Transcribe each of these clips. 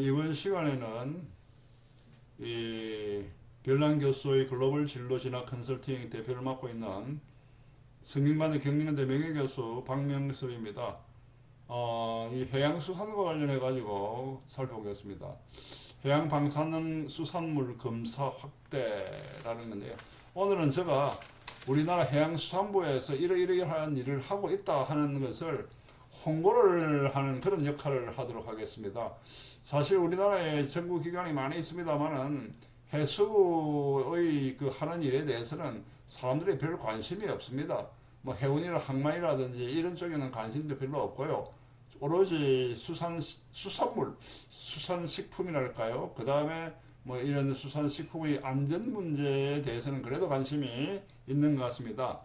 이번 시간에는 이 별난교수의 글로벌 진로 진학 컨설팅 대표를 맡고 있는 성균관대 경민대 명예교수 박명섭입니다. 이 해양수산과 관련해 가지고 살펴보겠습니다. 해양방사능 수산물 검사 확대라는 건데요. 오늘은 제가 우리나라 해양수산부에서 이러이러한 일을 하고 있다 하는 것을 홍보를 하는 그런 역할을 하도록 하겠습니다. 사실 우리나라에 정부기관이 많이 있습니다만은 해수부의 그 하는 일에 대해서는 사람들이 별 관심이 없습니다. 뭐 해운이나 항만이라든지 이런 쪽에는 관심도 별로 없고요. 오로지 수산물, 수산식품이랄까요? 그 다음에 뭐 이런 수산식품의 안전 문제에 대해서는 그래도 관심이 있는 것 같습니다.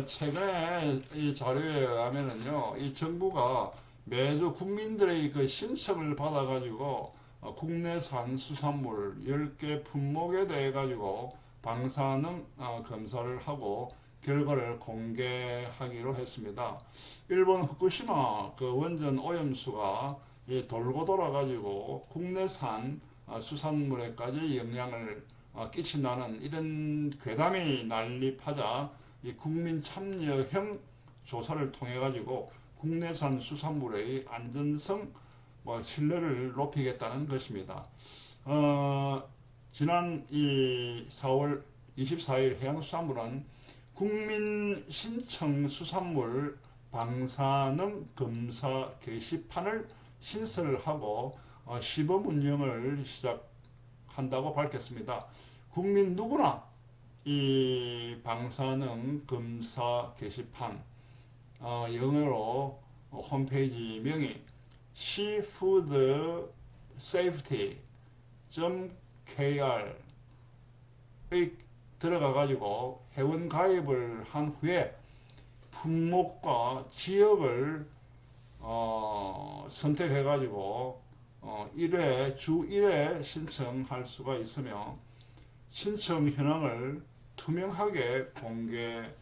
최근에 이 자료에 의하면은요, 이 정부가 매주 국민들의 그 신청을 받아가지고 국내산 수산물 10개 품목에 대해 가지고 방사능 검사를 하고 결과를 공개하기로 했습니다. 일본 후쿠시마 그 원전 오염수가 돌고 돌아가지고 국내산 수산물에까지 영향을 끼친다는 이런 괴담이 난립하자 이 국민 참여형 조사를 통해 가지고 국내산 수산물의 안전성 신뢰를 높이겠다는 것입니다. 지난 이 4월 24일 해양수산부는 국민 신청 수산물 방사능 검사 게시판을 신설하고 시범 운영을 시작한다고 밝혔습니다. 국민 누구나 이 방사능 검사 게시판 영어로 홈페이지 명이 seafoodsafety.kr에 들어가 가지고 회원 가입을 한 후에 품목과 지역을 선택해 가지고 1회 주 1회 신청할 수가 있으며 신청 현황을 투명하게 공개합니다.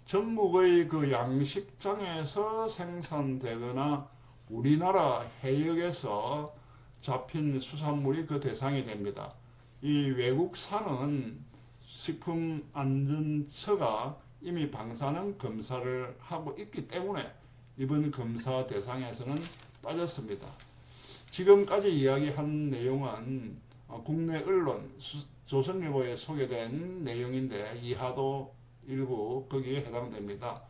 전국의 그 양식장에서 생산되거나 우리나라 해역에서 잡힌 수산물이 그 대상이 됩니다. 이 외국산은 식품안전처가 이미 방사능 검사를 하고 있기 때문에 이번 검사 대상에서는 빠졌습니다. 지금까지 이야기한 내용은 국내 언론 조선일보에 소개된 내용인데 이하도 일부 거기에 해당됩니다.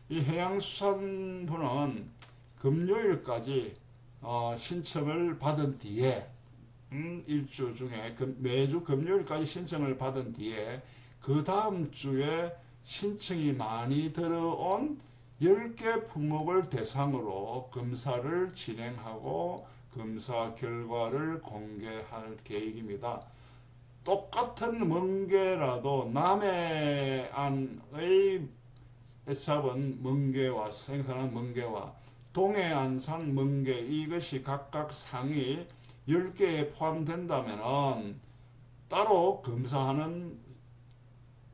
이 해양수산부는 금요일까지 신청을 받은 뒤에 일주 중에 매주 금요일까지 신청을 받은 뒤에 그 다음 주에 신청이 많이 들어온 10개 품목을 대상으로 검사를 진행하고 검사 결과를 공개할 계획입니다. 똑같은 멍게라도 남해안의 잡은 멍게와 생산한 멍게와 동해안산 멍게 이것이 각각 상위 10개에 포함된다면 따로 검사하는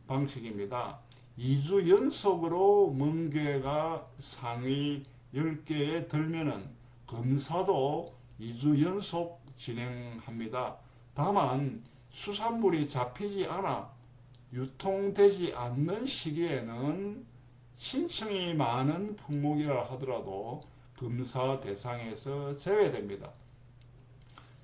방식입니다. 2주 연속으로 멍게가 상위 10개에 들면은 검사도 2주 연속 진행합니다. 다만 수산물이 잡히지 않아 유통되지 않는 시기에는 신청이 많은 품목이라 하더라도 검사 대상에서 제외됩니다.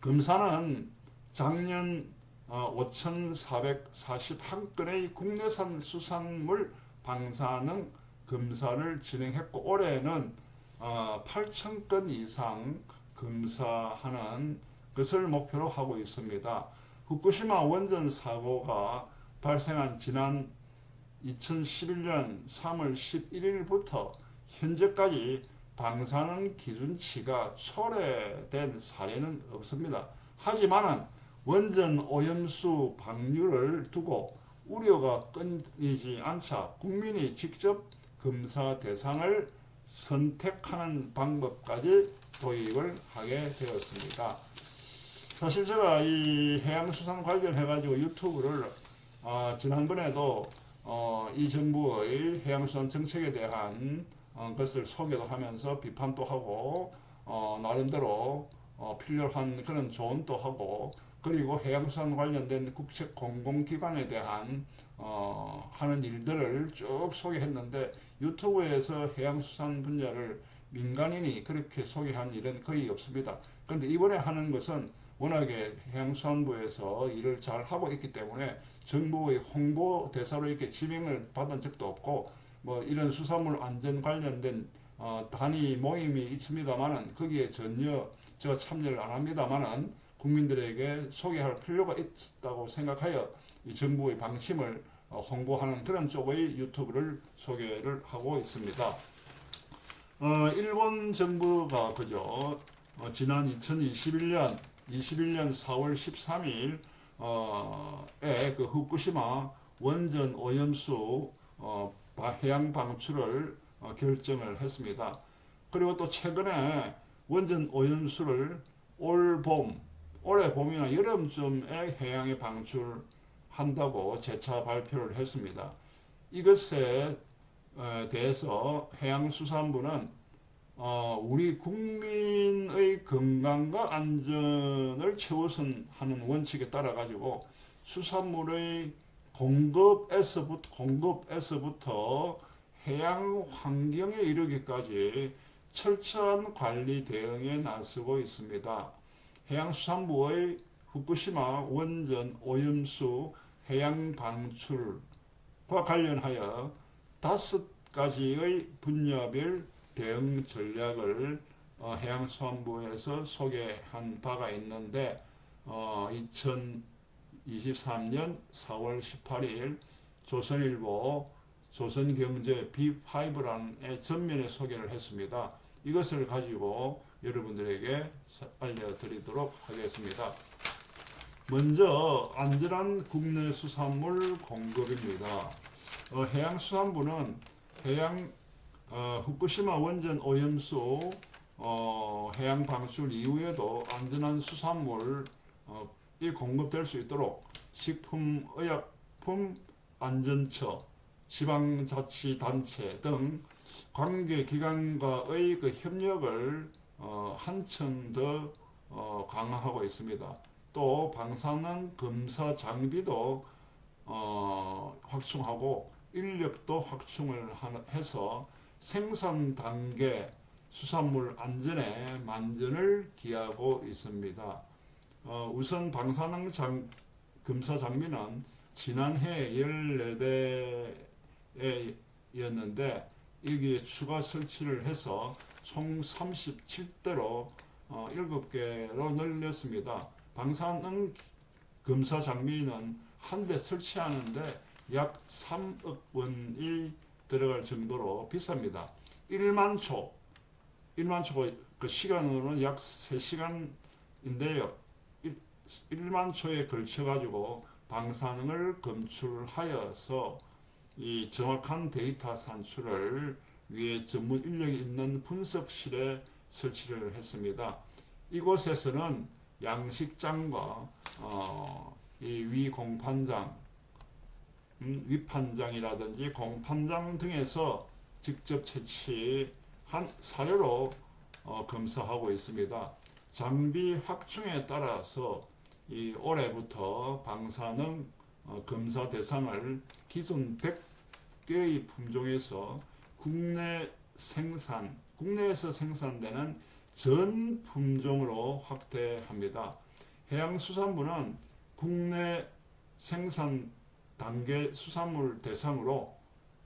검사는 작년 5,441건의 국내산 수산물 방사능 검사를 진행했고 올해는 8,000건 이상 검사하는 것을 목표로 하고 있습니다. 후쿠시마 원전 사고가 발생한 지난 2011년 3월 11일부터 현재까지 방사능 기준치가 초래된 사례는 없습니다. 하지만 원전 오염수 방류를 두고 우려가 끊이지 않자 국민이 직접 검사 대상을 선택하는 방법까지 도입을 하게 되었습니다. 사실 제가 이 해양수산 관련해 가지고 유튜브를 지난번에도 이 정부의 해양수산 정책에 대한 것을 소개도 하면서 비판도 하고 나름대로 필요한 그런 조언도 하고, 그리고 해양수산 관련된 국책 공공기관에 대한 하는 일들을 쭉 소개했는데, 유튜브에서 해양수산 분야를 민간인이 그렇게 소개한 일은 거의 없습니다. 그런데 이번에 하는 것은 워낙에 해양수산부에서 일을 잘 하고 있기 때문에 정부의 홍보 대사로 이렇게 지명을 받은 적도 없고, 뭐 이런 수산물 안전 관련된 단위 모임이 있습니다만은 거기에 전혀 제가 참여를 안 합니다만은 국민들에게 소개할 필요가 있다고 생각하여 이 정부의 방침을 홍보하는 그런 쪽의 유튜브를 소개를 하고 있습니다. 일본 정부가 그죠. 지난 2021년 4월 13일 에 그 후쿠시마 원전 오염수 해양 방출을 결정을 했습니다. 그리고 또 최근에 원전 오염수를 올해 봄이나 여름쯤에 해양에 방출한다고 재차 발표를 했습니다. 이것에 대해서 해양수산부는 우리 국민의 건강과 안전을 최우선하는 원칙에 따라 가지고 수산물의 공급에서부터 해양 환경에 이르기까지 철저한 관리 대응에 나서고 있습니다. 해양수산부의 후쿠시마 원전 오염수 해양 방출과 관련하여 5가지의 분야별 대응 전략을 해양수산부에서 소개한 바가 있는데 2023년 4월 18일 조선일보 조선경제 B5라는 전면에 소개를 했습니다. 이것을 가지고 여러분들에게 알려드리도록 하겠습니다. 먼저 안전한 국내 수산물 공급입니다. 해양수산부는 후쿠시마 원전 오염수 해양 방출 이후에도 안전한 수산물이 공급될 수 있도록 식품의약품안전처, 지방자치단체 등 관계기관과의 그 협력을 한층 더 강화하고 있습니다. 또 방사능 검사 장비도 확충하고 인력도 확충을 해서 생산 단계 수산물 안전에 만전을 기하고 있습니다. 우선 방사능 검사 장비는 지난해 14대였는데 여기에 추가 설치를 해서 총 37대로 7개로 늘렸습니다. 방사능 검사 장비는 한 대 설치하는데 약 3억 원이 들어갈 정도로 비쌉니다. 1만 초 그 시간으로는 약 3시간인데요. 1만 초에 걸쳐 가지고 방사능을 검출하여서 이 정확한 데이터 산출을 위해 전문 인력이 있는 분석실에 설치를 했습니다. 이곳에서는 양식장과 이 위공판장, 위판장이라든지 공판장 등에서 직접 채취한 사료로 검사하고 있습니다. 장비 확충에 따라서 이 올해부터 방사능 검사 대상을 기존 100개의 품종에서 국내에서 생산되는 전 품종으로 확대합니다. 해양수산부는 국내 생산 단계 수산물 대상으로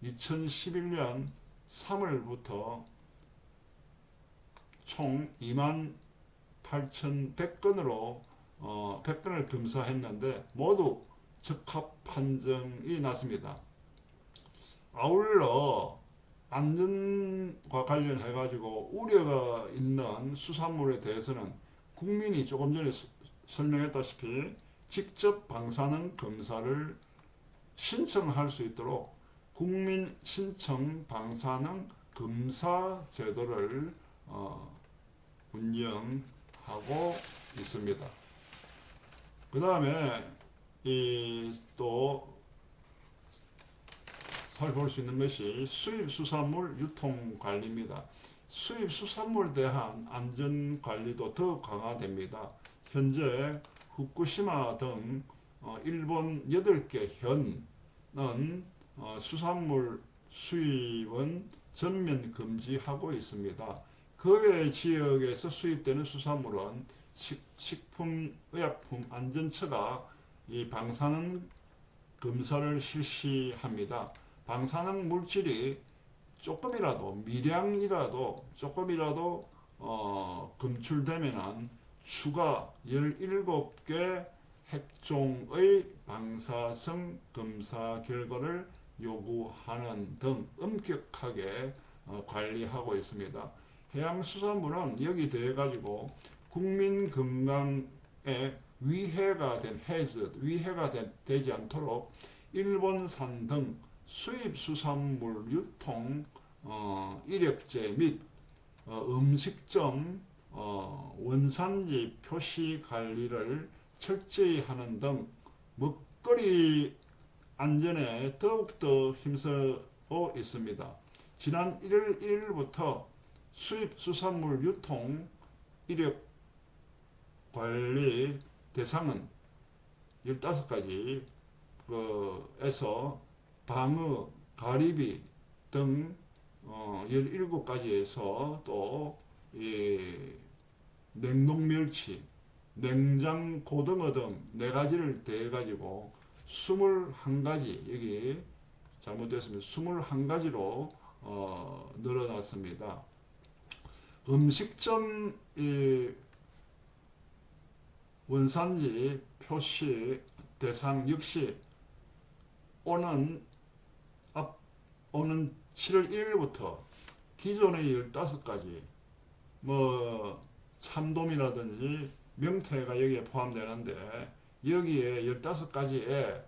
2011년 3월부터 총 28,100건으로 100건을 검사했는데 모두 적합 판정이 났습니다. 아울러 안전과 관련해 가지고 우려가 있는 수산물에 대해서는 국민이 조금 전에 설명했다시피 직접 방사능 검사를 신청할 수 있도록 국민 신청 방사능 검사 제도를 운영하고 있습니다. 그 다음에 또 살펴볼 수 있는 것이 수입 수산물 유통 관리입니다. 수입 수산물에 대한 안전 관리도 더 강화됩니다. 현재 후쿠시마 등 일본 8개 현은 수산물 수입은 전면 금지하고 있습니다. 그 외 지역에서 수입되는 수산물은 식품의약품 안전처가 이 방사능 검사를 실시합니다. 방사능 물질이 조금이라도 검출되면 추가 17개 핵종의 방사성 검사 결과를 요구하는 등 엄격하게 관리하고 있습니다. 해양수산물은 여기 대해 가지고 국민 건강에 위해가 되지 않도록 일본산 등 수입 수산물 유통 이력제 및 음식점 원산지 표시 관리를 철저히 하는 등 먹거리 안전에 더욱더 힘쓰고 있습니다. 지난 1월 1일부터 수입 수산물 유통 이력 관리 대상은 15가지 에서 방어, 가리비 등 17가지에서 또 냉동멸치, 냉장고등어 등 4가지를 더해가지고 21가지, 여기 잘못됐습니다. 21가지로 늘어났습니다. 음식점 원산지 표시 대상 역시 오는 7월 1일부터 기존의 15가지 참돔이라든지 명태가 여기에 포함되는데 여기에 15가지에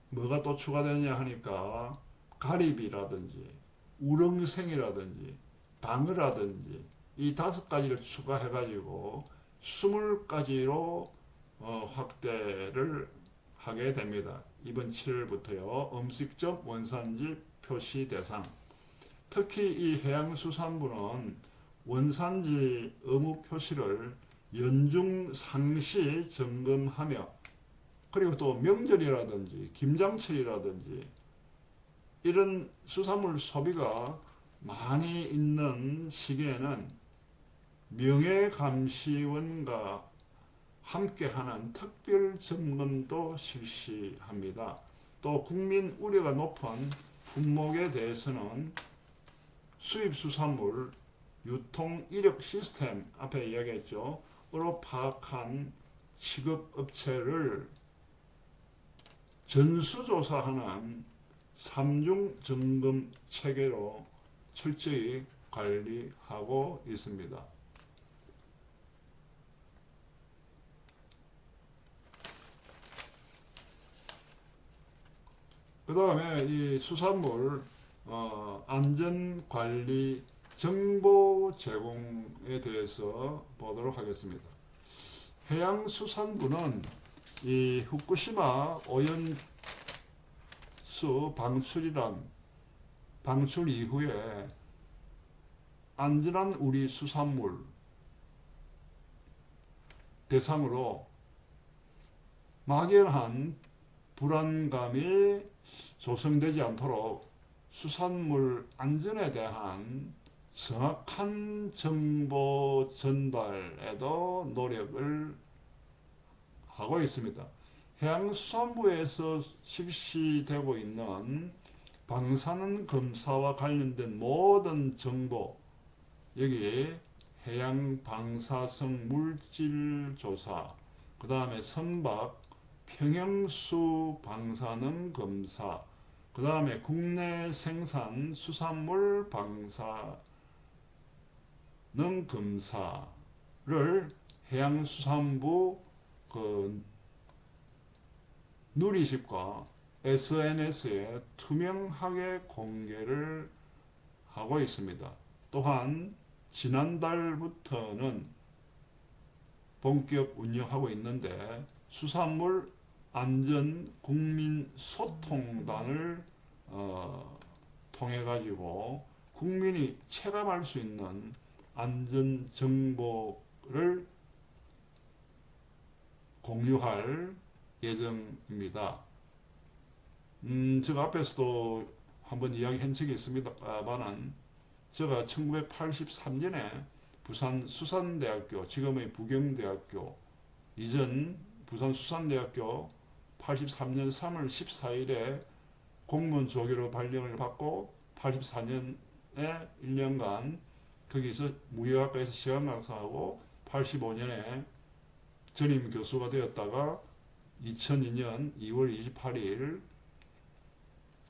뭐가 또 추가되느냐 하니까 가리비라든지 우렁생이라든지 방어라든지 이 5가지를 추가해 가지고 20가지로 확대를 하게 됩니다. 이번 7월부터요. 음식점 원산지 표시 대상. 특히 이 해양수산물은 원산지 의무 표시를 연중 상시 점검하며 그리고 또 명절이라든지 김장철이라든지 이런 수산물 소비가 많이 있는 시기에는 명예감시원과 함께하는 특별 점검도 실시합니다. 또 국민 우려가 높은 품목에 대해서는 수입 수산물 유통 이력 시스템 앞에 이야기했죠. 으로 파악한 취급업체를 전수조사하는 3중 점검 체계로 철저히 관리하고 있습니다. 그 다음에 이 수산물 안전관리 정보 제공에 대해서 보도록 하겠습니다. 해양수산부는 이 후쿠시마 오염수 방출 이후에 안전한 우리 수산물 대상으로 막연한 불안감이 조성되지 않도록 수산물 안전에 대한 정확한 정보 전달에도 노력을 하고 있습니다. 해양수산부에서 실시되고 있는 방사능 검사와 관련된 모든 정보, 여기 해양 방사성 물질 조사, 그 다음에 선박 평형수 방사능 검사, 그 다음에 국내 생산 수산물 방사능 검사를 해양수산부 누리집과 SNS에 투명하게 공개를 하고 있습니다. 또한 지난달부터는 본격 운영하고 있는데 수산물 안전 국민 소통단을 통해 가지고 국민이 체감할 수 있는 안전 정보를 공유할 예정입니다. 제가 앞에서도 한번 이야기한 적이 있습니다만은 제가 1983년에 부산 수산대학교, 지금의 부경대학교, 이전 부산 수산대학교 83년 3월 14일에 공무원 조교로 발령을 받고 84년에 1년간 거기서 무역학과에서 시간강사하고 85년에 전임 교수가 되었다가 2002년 2월 28일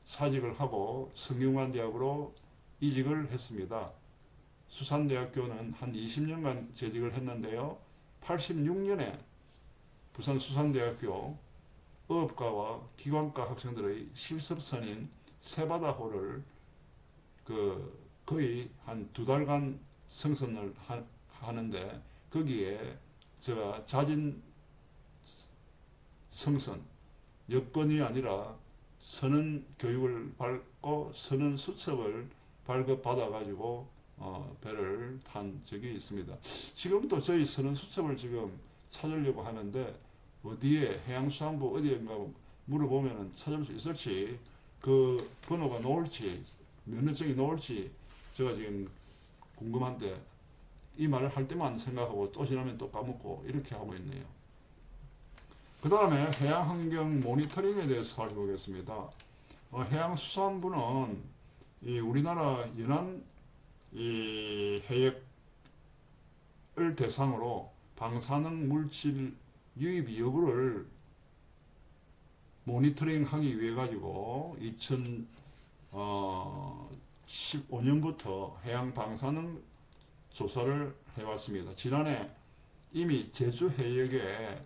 사직을 하고 성균관대학으로 이직을 했습니다. 수산대학교는 한 20년간 재직을 했는데요. 86년에 부산 수산대학교 어업과와 기관과 학생들의 실습선인 세바다호를 거의 한 2달간 성선을 하는데 거기에 제가 자진 성선, 여건이 아니라 선언 교육을 받고 선언 수첩을 발급받아 가지고 배를 탄 적이 있습니다. 지금도 저희 선언 수첩을 지금 찾으려고 하는데 어디에 해양수산부 어디인가 물어보면 찾을 수 있을지 그 번호가 나올지 면허증이 나올지 제가 지금 궁금한데 이 말을 할 때만 생각하고 또 지나면 또 까먹고 이렇게 하고 있네요. 그 다음에 해양환경 모니터링에 대해서 살펴보겠습니다. 해양수산부는 이 우리나라 연안 이 해역을 대상으로 방사능 물질 유입 여부를 모니터링 하기 위해 가지고 2015년부터 해양 방사능 조사를 해왔습니다. 지난해 이미 제주 해역에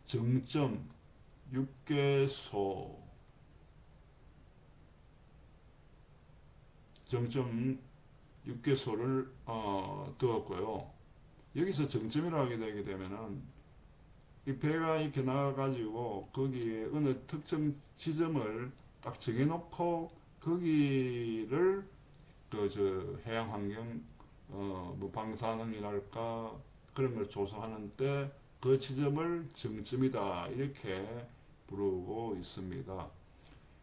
정점 6개소 를 두었고요. 여기서 정점이라 하게 되게 되면은 이 배가 이렇게 나가가지고 거기에 어느 특정 지점을 딱 정해놓고 거기를 해양환경 뭐 방사능이랄까 그런 걸 조사하는 때 그 지점을 정점이다 이렇게 부르고 있습니다.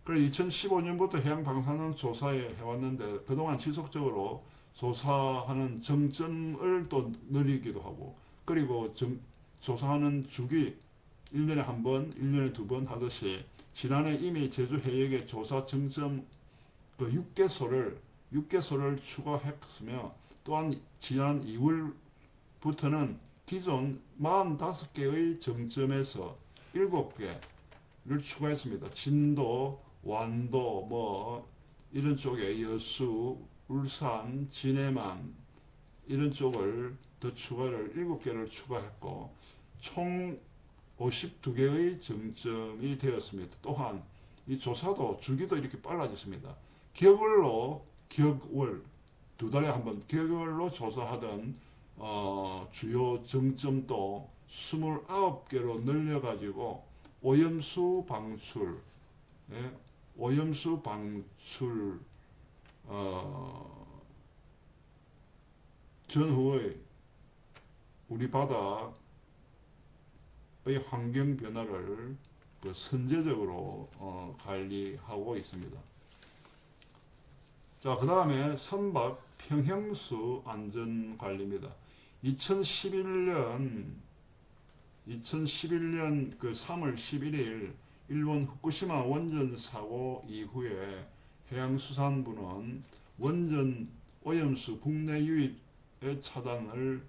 그래서 2015년부터 해양 방사능 조사에 해왔는데 그동안 지속적으로 조사하는 정점을 또 늘리기도 하고 그리고 조사하는 주기 1년에 한 번, 1년에 2번 하듯이 지난해 이미 제주 해역의 조사 정점 그 6개소를 추가했으며 또한 지난 2월부터는 기존 45개의 정점에서 7개를 추가했습니다. 진도, 완도, 뭐 이런 쪽에 여수, 울산, 진해만 이런 쪽을 더 추가를 7개를 추가했고 총 52개의 정점이 되었습니다. 또한 이 조사도 주기도 이렇게 빨라졌습니다. 격월 2달에 한 번 격월로 조사하던 주요 정점도 29개로 늘려가지고 오염수 방출 전후의 우리 바다의 환경 변화를 선제적으로 관리하고 있습니다. 자, 그 다음에 선박 평형수 안전관리입니다. 2011년 그 3월 11일 일본 후쿠시마 원전 사고 이후에 해양수산부는 원전 오염수 국내 유입의 차단을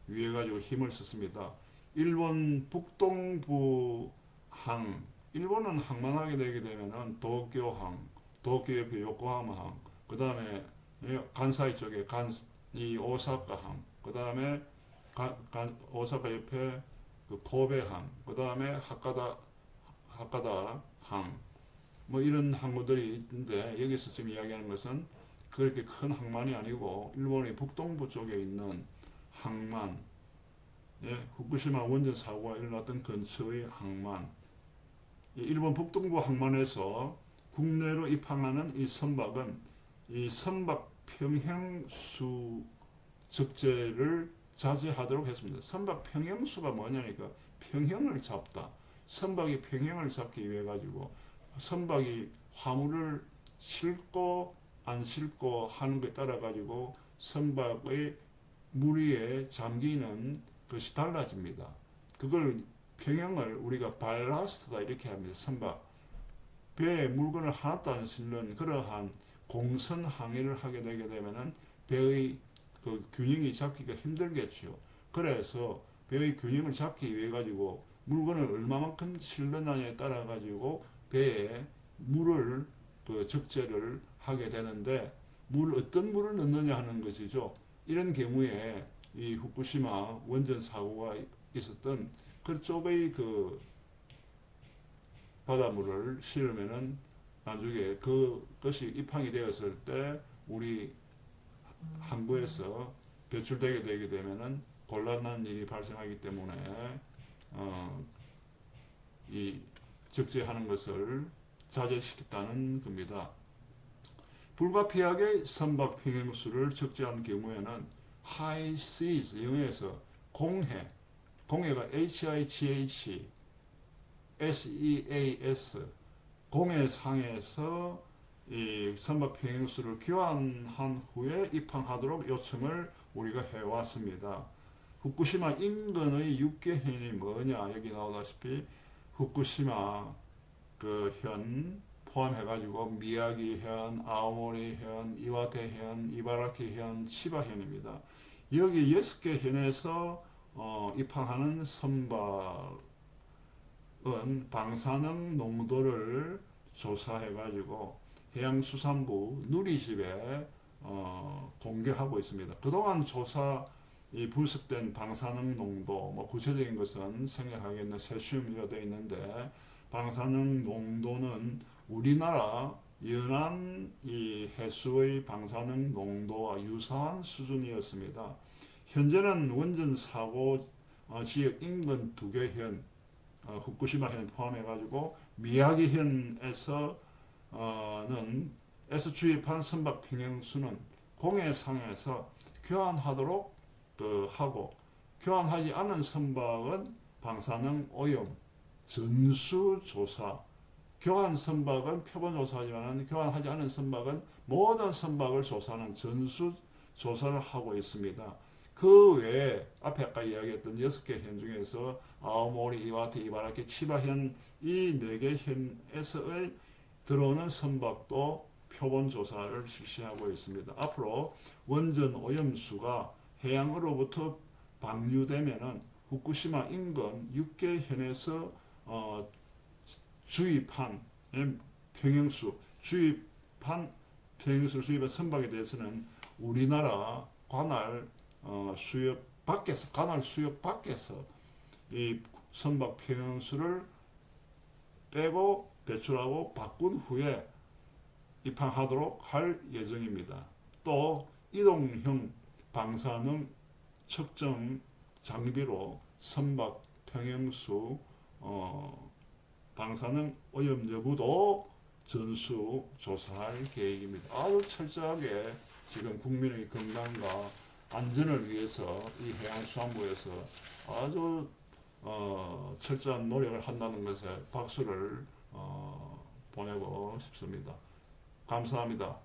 위해 가지고 힘을 썼습니다. 일본 북동부 일본은 항만 하게 되게 되면은 도쿄 옆에 요코하마항, 그 다음에 간사이 쪽에 이 오사카항, 그 다음에 오사카 옆에 그 고베항, 그 다음에 하카다항, 뭐 이런 항구들이 있는데 여기서 지금 이야기하는 것은 그렇게 큰 항만이 아니고 일본의 북동부 쪽에 있는 항만, 후쿠시마 원전 사고가 일어났던 근처의 항만, 일본 북동부 항만에서 국내로 입항하는 이 선박은 이 선박 평형수 적재를 자제하도록 했습니다. 선박 평형수가 뭐냐니까 평형을 잡다. 선박이 평형을 잡기 위해 가지고 선박이 화물을 싣고 안 싣고 하는 것에 따라 가지고 선박의 물 위에 잠기는 것이 달라집니다. 그걸 평형을 우리가 발라스트다 이렇게 합니다. 선박 배에 물건을 하나도 안 실는 그러한 공선 항해를 하게 되게 되면은 배의 그 균형이 잡기가 힘들겠죠. 그래서 배의 균형을 잡기 위해 가지고 물건을 얼마만큼 실느냐에 따라 가지고 배에 물을 그 적재를 하게 되는데 어떤 물을 넣느냐 하는 것이죠. 이런 경우에 이 후쿠시마 원전 사고가 있었던 그쪽의 그 바닷물을 실으면은 나중에 그것이 입항이 되었을 때 우리 항구에서 배출되게 되게 되면은 곤란한 일이 발생하기 때문에 이 적재하는 것을 자제시켰다는 겁니다. 불가피하게 선박 평형수를 적재한 경우에는 high seas 영어에서 공해가 HIGH SEAS 공해상에서 이 선박 평형수를 교환한 후에 입항하도록 요청을 우리가 해왔습니다. 후쿠시마 인근의 육계현이 뭐냐 여기 나오다시피 후쿠시마 그 현 포함해가지고 미야기현, 아오모리현, 이와테현, 이바라키현, 치바현입니다. 여기 6개 현에서 입항하는 선박은 방사능 농도를 조사해가지고 해양수산부 누리집에 공개하고 있습니다. 그동안 이 분석된 방사능 농도, 뭐 구체적인 것은 생략하겠는 세슘이라 되어 있는데 방사능 농도는 우리나라 연안 이 해수의 방사능 농도와 유사한 수준이었습니다. 현재는 원전 사고 지역 인근 2개 현, 후쿠시마현 포함해가지고 미야기현에서 에서 주입한 선박 평형수는 공해상에서 교환하도록 하고 교환하지 않은 선박은 방사능 오염 전수조사 교환 선박은 표본조사하지만 교환하지 않은 선박은 모든 선박을 조사하는 전수조사를 하고 있습니다. 그 외에 앞에 아까 이야기했던 6개 현 중에서 아오모리, 이와테, 이바라키, 치바현 이 4개 현에서의 들어오는 선박도 표본 조사를 실시하고 있습니다. 앞으로 원전 오염수가 해양으로부터 방류되면은 후쿠시마 인근 6개 현에서 주입한 평형수를 주입한 선박에 대해서는 우리나라 관할 수역 밖에서 이 선박 평형수를 빼고 배출하고 바꾼 후에 입항하도록 할 예정입니다. 또 이동형 방사능 측정 장비로 선박 평형수 방사능 오염 여부도 전수 조사할 계획입니다. 아주 철저하게 지금 국민의 건강과 안전을 위해서 이 해양수산부에서 아주 철저한 노력을 한다는 것에 박수를 보내고 싶습니다. 감사합니다.